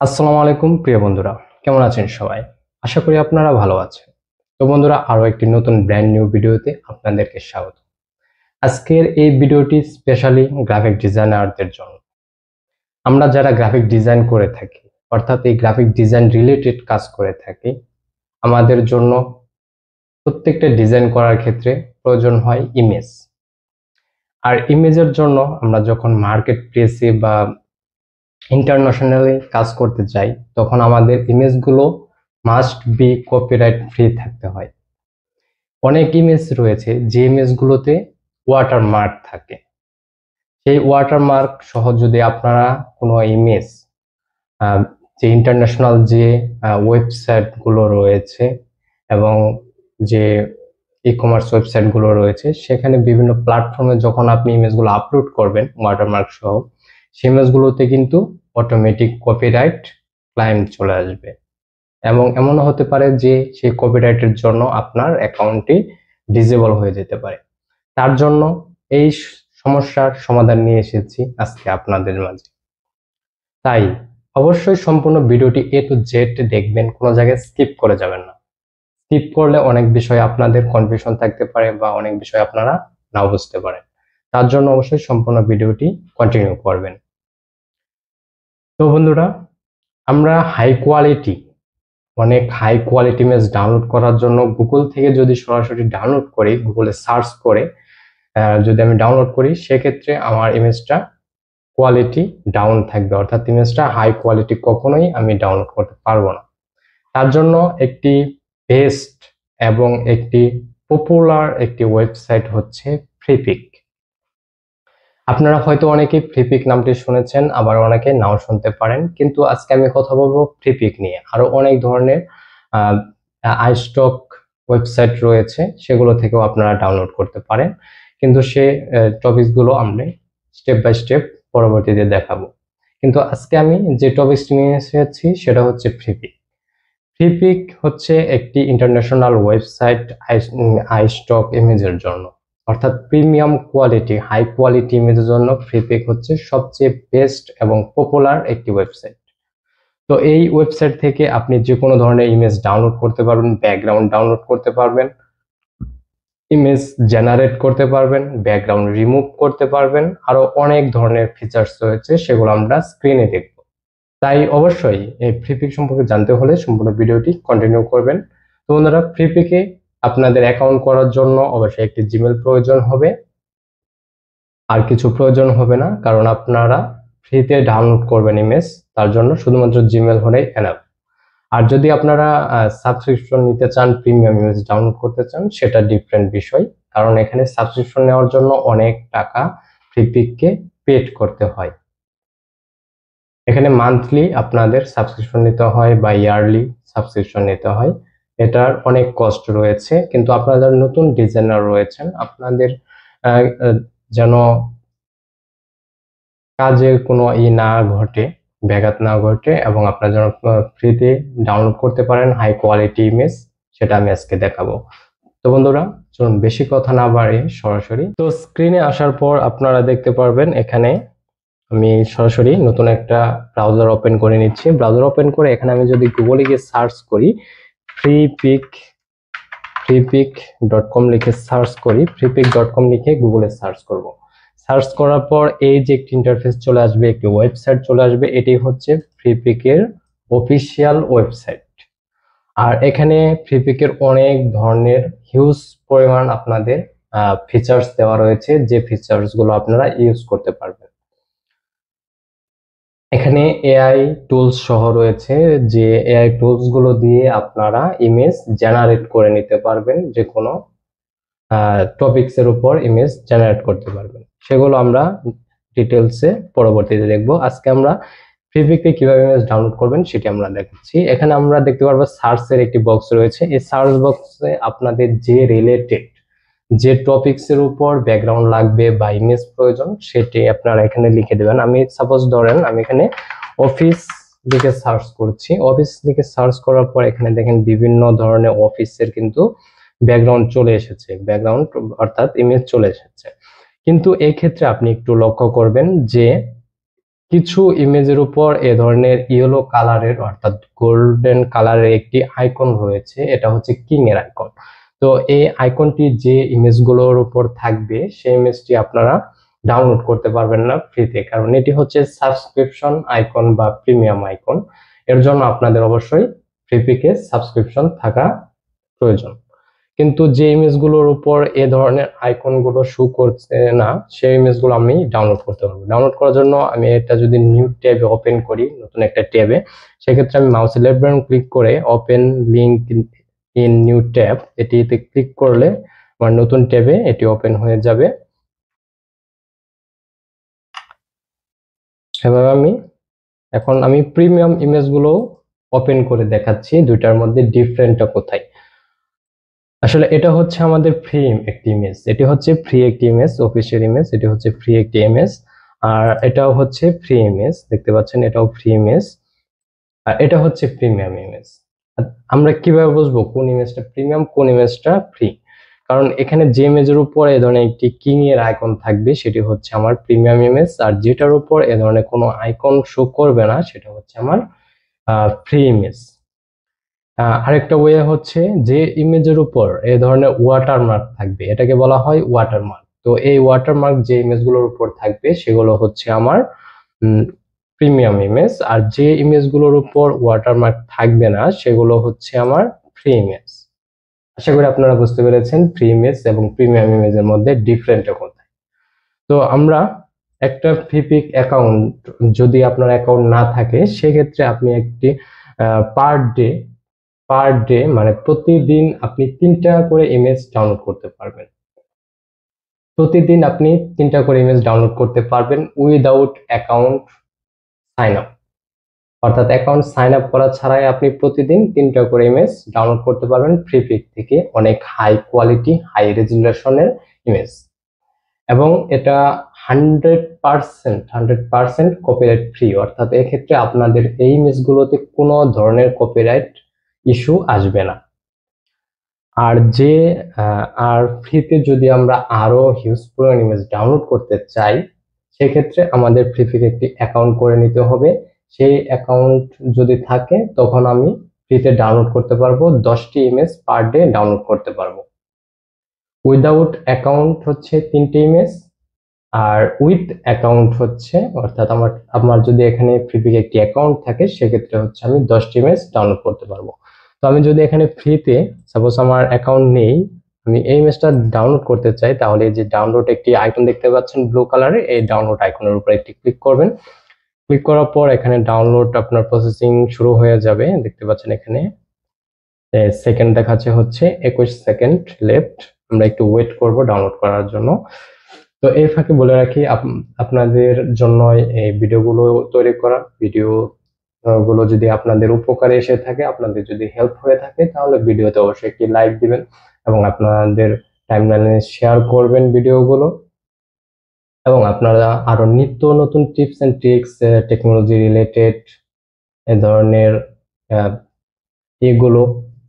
আসসালামু আলাইকুম প্রিয় বন্ধুরা, কেমন আছেন সবাই? আশা করি আপনারা ভালো আছেন। তো বন্ধুরা, আরো একটি নতুন ব্র্যান্ড নিউ ভিডিওতে আপনাদেরকে স্বাগত। আজকের এই ভিডিওটি স্পেশালি গ্রাফিক ডিজাইনারদের জন্য। আমরা যারা গ্রাফিক ডিজাইন করে থাকি, অর্থাৎ এই গ্রাফিক ডিজাইন রিলেটেড কাজ করে থাকি, আমাদের জন্য প্রত্যেকটা ডিজাইন করার ক্ষেত্রে প্রয়োজন হয় ইমেজ। আর ইমেজের জন্য আমরা যখন মার্কেট প্লেসে বা ইন্টারন্যাশনালি কাজ করতে যাই, তখন আমাদের ইমেজগুলো মাস্ট বি কপিরাইট ফ্রি থাকতে হয়। অনেক ইমেজ রয়েছে যে ইমেজগুলোতে ওয়াটারমার্ক থাকে। সেই ওয়াটারমার্ক সহ যদি আপনারা কোনো ইমেজ যে ইন্টারন্যাশনাল যে ওয়েবসাইটগুলো রয়েছে এবং যে ই কমার্স ওয়েবসাইটগুলো রয়েছে, সেখানে বিভিন্ন প্ল্যাটফর্মে যখন আপনি ইমেজগুলো আপলোড করবেন ওয়াটারমার্ক সহ, সেই ইমেজগুলোতে কিন্তু অটোমেটিক কপিরাইট ক্লাইম চলে আসবে এবং এমনও হতে পারে যে সেই কপিরাইটের জন্য আপনার অ্যাকাউন্টটি ডিসেবল হয়ে যেতে পারে। তার জন্য এই সমস্যার সমাধান নিয়ে এসেছি আজকে আপনাদের মাঝে। তাই অবশ্যই সম্পূর্ণ ভিডিওটি এ টু জেড দেখবেন, কোনো জায়গায় স্কিপ করে যাবেন না। স্কিপ করলে অনেক বিষয় আপনাদের কনফিউশন থাকতে পারে বা অনেক বিষয় আপনারা নাও বুঝতে পারেন। তার জন্য অবশ্যই সম্পূর্ণ ভিডিওটি কন্টিনিউ করবেন। তো বন্ধুরা, আমরা অনেক হাই কোয়ালিটি ইমেজ ডাউনলোড করার জন্য গুগল থেকে যদি সরাসরি ডাউনলোড করি, গুগলে সার্চ করে যদি আমি ডাউনলোড করি, সেক্ষেত্রে আমার ইমেজটা কোয়ালিটি ডাউন থাকবে, অর্থাৎ ইমেজটা হাই কোয়ালিটি কখনোই আমি ডাউনলোড করতে পারবো না। তার জন্য একটি বেস্ট এবং একটি পপুলার একটি ওয়েবসাইট হচ্ছে ফ্রিপিক। আপনারা হয়তো অনেকেই ফ্রিপিক নামটি শুনেছেন, আবার অনেকে নাও শুনতে পারেন, কিন্তু আজকে আমি কথা বলবো ফ্রিপিক নিয়ে। আরো অনেক ধরনের আইস্টক ওয়েবসাইট রয়েছে, সেগুলো থেকেও আপনারা ডাউনলোড করতে পারেন, কিন্তু সে টপিকসগুলো আমরা স্টেপ বাই স্টেপ পরবর্তীতে দেখাবো। কিন্তু আজকে আমি যে টপিকটি নিয়ে এসেছি সেটা হচ্ছে ফ্রিপিক। ফ্রিপিক হচ্ছে একটি ইন্টারন্যাশনাল ওয়েবসাইট আইস্টক ইমেজের জন্য, অর্থাৎ প্রিমিয়াম কোয়ালিটি হাই কোয়ালিটি ইমেজের জন্য ফ্রিপিক হচ্ছে সবচেয়ে বেস্ট এবং পপুলার একটি ওয়েবসাইট। তো এই ওয়েবসাইট থেকে আপনি যে কোনো ধরনের ইমেজ ডাউনলোড করতে পারবেন, ব্যাকগ্রাউন্ড ডাউনলোড করতে পারবেন, ইমেজ জেনারেট করতে পারবেন, ব্যাকগ্রাউন্ড রিমুভ করতে পারবেন, আরো অনেক ধরনের ফিচার্স রয়েছে, সেগুলো আমরা স্ক্রিনে দেখব। তাই অবশ্যই এই ফ্রিপিক সম্পর্কে জানতে হলে সম্পূর্ণ ভিডিওটি কন্টিনিউ করবেন। তো বন্ধুরা, ফ্রিপিকে আপনাদের অ্যাকাউন্ট করার জন্য অবশ্যই একটি জিমেল প্রয়োজন হবে, আর কিছু প্রয়োজন হবে না, কারণ আপনারা ফ্রিতে ডাউনলোড করবেন ইমেজ, তার জন্য শুধুমাত্র জিমেল হলেই এনাফ। আর যদি আপনারা সাবস্ক্রিপশন নিতে চান, প্রিমিয়াম ইমেজ ডাউনলোড করতে চান, সেটা ডিফারেন্ট বিষয়, কারণ এখানে সাবস্ক্রিপশন নেওয়ার জন্য অনেক টাকা ফ্রিপিককে পেড করতে হয়। এখানে মান্থলি আপনাদের সাবস্ক্রিপশন নিতে হয় বা ইয়ারলি সাবস্ক্রিপশন নিতে হয়, এটার অনেক কস্ট রয়েছে। কিন্তু আপনারা যারা নতুন ডিজাইনার রয়েছেন, আপনাদের যেন কাজের কোনো না ঘটে, ব্যাঘাত না ঘটে, এবং আপনারা যেন ফ্রিতে ডাউনলোড করতে পারেন হাই কোয়ালিটি ইমেজ, সেটা আমি আজকে দেখাবো। তো বন্ধুরা, চলুন বেশি কথা না বাড়িয়ে সরাসরি তো স্ক্রিনে আসার পর আপনারা দেখতে পারবেন, এখানে আমি সরাসরি নতুন একটা ব্রাউজার ওপেন করে নিচ্ছি। ব্রাউজার ওপেন করে এখানে আমি যদি গুগলে গিয়ে সার্চ করি, ফ্রিপিক.com লিখে সার্চ করি, ফ্রিপিক.com লিখে গুগলে সার্চ করব। সার্চ করার পর এই যে একটি ইন্টারফেস চলে আসবে, একটি ওয়েবসাইট চলে আসবে, এটি হচ্ছে ফ্রিপিকের অফিসিয়াল ওয়েবসাইট। আর এখানে ফ্রিপিকের অনেক ধরনের হিউজ পরিমাণ আপনাদের ফিচার্স দেওয়া রয়েছে, যে ফিচার্স গুলো আপনারা ইউজ করতে পারবেন। এখানে এআই টুলস সহ রয়েছে, যে এআই টুলস গুলো দিয়ে আপনারা ইমেজ জেনারেট করে নিতে পারবেন, যে কোনো টপিকস এর উপর ইমেজ জেনারেট করতে পারবেন। সেগুলো আমরা ডিটেলসে পরবর্তীতে দেখব। আজকে আমরা ফ্রিপিকে কিভাবে ইমেজ ডাউনলোড করবেন সেটি আমরা দেখাচ্ছি। এখানে আমরা দেখতে পারবো সার্চ এর একটি বক্স রয়েছে। এই সার্চ বক্সে আপনাদের যে রিলেটেড যে টপিকস এর উপর ব্যাকগ্রাউন্ড লাগবে বা ইমেজ প্রয়োজন, সেটি আপনারা এখানে লিখে দেবেন। আমি সাপোজ ধরেন আমি এখানে অফিস লিখে সার্চ করছি। অফিস লিখে সার্চ করার পর এখানে দেখেন বিভিন্ন ধরনের অফিসের কিন্তু ব্যাকগ্রাউন্ড চলে এসেছে, ব্যাকগ্রাউন্ড অর্থাৎ ইমেজ চলে এসেছে। কিন্তু এই ক্ষেত্রে আপনি একটু লক্ষ্য করবেন যে কিছু ইমেজের উপর এ ধরনের ইয়েলো কালারের অর্থাৎ গোল্ডেন কালারের একটি আইকন রয়েছে, এটা হচ্ছে কিং এর আইকন। তো এই আইকনটি যে ইমেজগুলোর উপর থাকবে সেই ইমেজটি আপনারা ডাউনলোড করতে পারবেন না ফ্রিতে, কারণ এটি হচ্ছে সাবস্ক্রিপশন আইকন বা প্রিমিয়াম আইকন। এর জন্য আপনাদের অবশ্যই ফ্রি প্যাকেজ সাবস্ক্রিপশন থাকা প্রয়োজন। কিন্তু যে ইমেজগুলোর উপর এ ধরনের আইকনগুলো শো করছে না সেই ইমেজগুলো আমি ডাউনলোড করতে পারবো। ডাউনলোড করার জন্য আমি এটা যদি নিউ ট্যাবে ওপেন করি, নতুন একটা ট্যাবে, সেক্ষেত্রে আমি মাউসের লেফট বাটন ক্লিক করে open link in new tab এটিতে ক্লিক করলে আমার নতুন ট্যাবে এটি ওপেন হয়ে যাবে। এভাবে এখন আমি প্রিমিয়াম ইমেজগুলো ওপেন করে দেখাচ্ছি দুইটার মধ্যে ডিফারেন্টটা কোথায়। আসলে এটা হচ্ছে আমাদের ফ্রি একটি ইমেজ, এটি হচ্ছে ফ্রি একটি ইমেজ, অফিসিয়াল ইমেজ, এটি হচ্ছে ফ্রি একটি ইমেজ, আর এটাও হচ্ছে ফ্রি ইমেজ, দেখতে পাচ্ছেন এটাও ফ্রি ইমেজ, আর এটা হচ্ছে প্রিমিয়াম ইমেজ। আমরা কিভাবে বুঝবো কোন ইমেজটা প্রিমিয়াম কোন ইমেজটা ফ্রি? কারণ এখানে যে ইমেজের উপর এ ধরনের একটি কিং এর আইকন থাকবে সেটি হচ্ছে আমার প্রিমিয়াম ইমেজ, আর যেটার উপর এ ধরনের কোনো আইকন শো করবে না সেটা হচ্ছে আমার ফ্রি ইমেজ। আরেকটা ওয়ে হচ্ছে যে ইমেজের উপর এই ধরনের ওয়াটারমার্ক থাকবে এটাকে বলা হয় ওয়াটারমার্ক। তো এই ওয়াটারমার্ক যে ইমেজগুলোর উপর থাকবে সেগুলো হচ্ছে আমার প্রিমিয়াম ইমেজ, আর যে ইমেজগুলোর উপর ওয়াটারমার্ক থাকবে না সেগুলো হচ্ছে আমার ফ্রি ইমেজ। আশা করি আপনারা বুঝতে পেরেছেন ফ্রি ইমেজ এবং প্রিমিয়াম ইমেজের মধ্যে ডিফারেন্টটা কোথায়। তো আমরা একটা ফ্রিপিক অ্যাকাউন্ট যদি আপনার অ্যাকাউন্ট না থাকে সেক্ষেত্রে আপনি একটি পার ডে মানে প্রতিদিন আপনি 3টা করে ইমেজ ডাউনলোড করতে পারবেন। প্রতিদিন আপনি 3টা করে ইমেজ ডাউনলোড করতে পারবেন উইদাউট অ্যাকাউন্ট সাইন আপ, অর্থাৎ অ্যাকাউন্ট সাইন আপ করা ছাড়াই আপনি প্রতিদিন 3টা করে ইমেজ ডাউনলোড করতে পারবেন ফ্রি পিক থেকে, অনেক হাই কোয়ালিটি হাই রেজুলেশনের ইমেজ। এবং এটা 100% কপিরাইট ফ্রি, অর্থাৎ এক্ষেত্রে আপনাদের এই ইমেজগুলোতে কোনো ধরনের কপিরাইট ইস্যু আসবে না। আর ফ্রিতে যদি আমরা আরো হিউজ পরিমাণ ইমেজ ডাউনলোড করতে চাই সেক্ষেত্রে আমাদের ফ্রিতে একটি অ্যাকাউন্ট করে নিতে হবে। সেই অ্যাকাউন্ট যদি থাকে তখন আমি ফ্রিতে ডাউনলোড করতে পারবো 10টি ইমেজ পার ডে ডাউনলোড করতে পারবো। উইদাউট অ্যাকাউন্ট হচ্ছে 3টে ইমেজ, আর উইথ অ্যাকাউন্ট হচ্ছে অর্থাৎ আমার যদি এখানে ফ্রিতে একটি অ্যাকাউন্ট থাকে সেক্ষেত্রে হচ্ছে আমি 10টি ইমেজ ডাউনলোড করতে পারবো। তো আমি যদি এখানে ফ্রিতে সাপোজ আমার অ্যাকাউন্ট নেই, আমি এই ইমেজটা ডাউনলোড করতে চাই, তাহলে এই যে ডাউনলোড একটি আইকন দেখতে পাচ্ছেন ব্লু কালারে, এই ডাউনলোড আইকনের উপর একটি ক্লিক করবেন। ক্লিক করার পর এখানে ডাউনলোড আপনার প্রসেসিং শুরু হয়ে যাবে, দেখতে পাচ্ছেন এখানে সেকেন্ড দেখাচ্ছে হচ্ছে 21 সেকেন্ড লেফট। আমরা একটু ওয়েট করব ডাউনলোড করার জন্য। তো এই ফাঁকে বলে রাখি আপনাদের জন্য এই ভিডিওগুলো তৈরি করা, ভিডিও গুলো যদি আপনাদের উপকারে এসে থাকে, আপনাদের যদি হেল্প হয়ে থাকে তাহলে ভিডিওতে অবশ্যই একটি লাইক দিবেন এবং আপনাদের টাইমলাইনে শেয়ার করবেন ভিডিওগুলো। এবং আপনারা আরো নিত্য নতুন tips and tricks technology related এ ধরনের এগুলো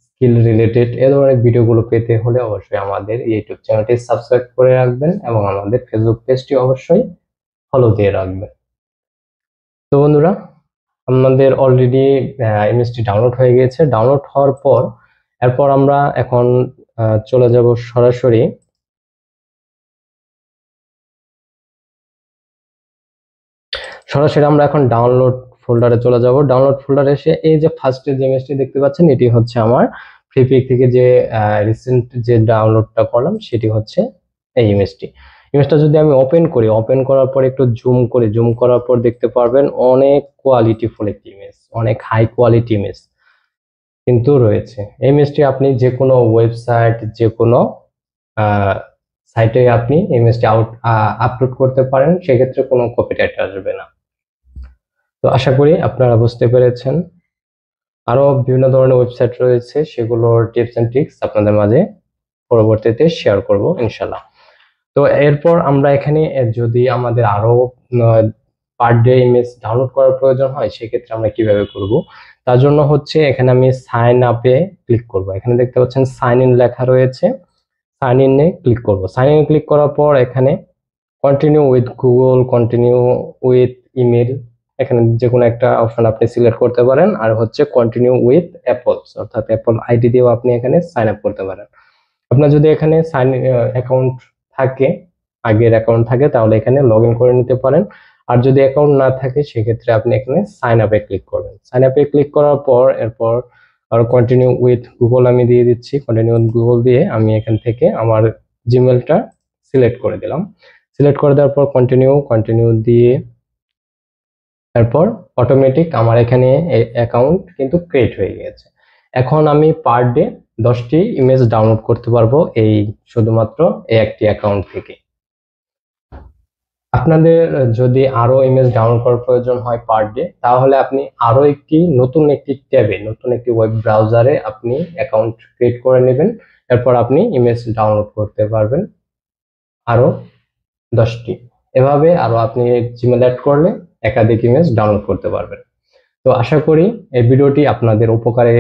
স্কিল রিলেটেড এ ধরনের ভিডিওগুলো পেতে হলে অবশ্যই আমাদের ইউটিউব চ্যানেলটি সাবস্ক্রাইব করে রাখবেন এবং আমাদের ফেসবুক পেজটি অবশ্যই ফলো দিয়ে রাখবেন। তো বন্ধুরা, আমাদের অলরেডি ইমেজটি ডাউনলোড হয়ে গিয়েছে। ডাউনলোড হওয়ার পর এরপর আমরা এখন চলে যাব সরাসরি আমরা এখন ডাউনলোড ফোল্ডারে চলে যাব। ডাউনলোড ফোল্ডারে এসে এই যে ফার্স্টে যে ইমেজটি দেখতে পাচ্ছেন এটি হচ্ছে আমার ফ্রিপিক থেকে যে রিসেন্ট যে ডাউনলোডটা করলাম সেটি হচ্ছে এই ইমেজটা যদি আমি ওপেন করি, ওপেন করার পর একটু জুম করার পর দেখতে পারবেন অনেক কোয়ালিটিফুল একটি ইমেজ, অনেক হাই কোয়ালিটি ইমেজ কিন্তু রয়েছে। এই ইমেজটি আপনি যে কোনো ওয়েবসাইট যে কোনো সাইটে আপনি ইমেজটি আপলোড করতে পারেন, সেক্ষেত্রে কোনো কপিরাইট আসবে না। তো আশা করি আপনারা বুঝতে পেরেছেন। আরো বিভিন্ন ধরনের ওয়েবসাইট রয়েছে, সেগুলোর টিপস এন্ড ট্রিক্স আপনাদের মাঝে পরবর্তীতে শেয়ার করব ইনশাল্লাহ। তো এরপর আমরা এখানে যদি আমাদের আরো পার ডে ইমেজ ডাউনলোড করার প্রয়োজন হয় সেক্ষেত্রে আমরা কিভাবে করব, তার জন্য হচ্ছে এখানে আমি সাইন আপে ক্লিক করব। এখানে দেখতে পাচ্ছেন সাইন ইন লেখা রয়েছে, সাইন ইনে ক্লিক করব। সাইন ইন ক্লিক করার পর এখানে continue with Google, continue with email, এখানে যে কোনো একটা অপশন আপনি সিলেক্ট করতে পারেন। আর হচ্ছে কন্টিনিউ উইথ অ্যাপলস, অর্থাৎ অ্যাপল আইডি দিয়েও আপনি এখানে সাইন আপ করতে পারেন। আপনার যদি এখানে অ্যাকাউন্ট থাকে, আগের অ্যাকাউন্ট থাকে, তাহলে এখানে লগ ইন করে নিতে পারেন। আর যদি অ্যাকাউন্ট না থাকে সেক্ষেত্রে আপনি এখানে সাইন আপে ক্লিক করবেন। সাইন আপে ক্লিক করার পর এরপর আর কন্টিনিউ উইথ গুগল আমি দিয়ে দিচ্ছি। কন্টিনিউ উইথ গুগল দিয়ে আমি এখান থেকে আমার জিমেলটা সিলেক্ট করে দিলাম। সিলেক্ট করে দেওয়ার পর কন্টিনিউ দিয়ে তারপর অটোমেটিক আমার এখানে অ্যাকাউন্ট কিন্তু ক্রিয়েট হয়ে গেছে। এখন আমি পার ডে 10টি ইমেজ ডাউনলোড করতে পারবো এই শুধুমাত্র এই একটি অ্যাকাউন্ট থেকে। আপনাদের যদি আরো ইমেজ ডাউনলোড করার প্রয়োজন হয় পার ডে, তাহলে আপনি আরো নতুন একটি ট্যাবে, নতুন একটি ওয়েব ব্রাউজারে আপনি অ্যাকাউন্ট ক্রিয়েট করে নেবেন। এরপর আপনি ইমেজ ডাউনলোড করতে পারবেন আরো 10টি। এভাবে আরো আপনি জিমেল অ্যাড করলে একাধিক ইমেজ ডাউনলোড করতে পারবেন। তো আশা করি এই ভিডিওটি আপনাদের উপকারে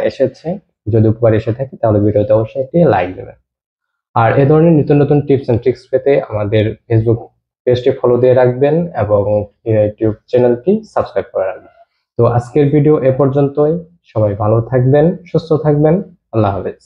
এসেছে। যদি উপকারে এসে থাকে তাহলে ভিডিওতে অবশ্যই একটি লাইক দেবেন। আর এ ধরনের নিত্য নতুন টিপস এন্ড ট্রিক্স পেতে আমাদের ফেসবুক পেজটি ফলো দিয়ে রাখবেন এবং ইউটিউব চ্যানেলটি সাবস্ক্রাইব করে রাখবেন। তো আজকের ভিডিও এ পর্যন্তই। সবাই ভালো থাকবেন, সুস্থ থাকবেন। আল্লাহ হাফেজ।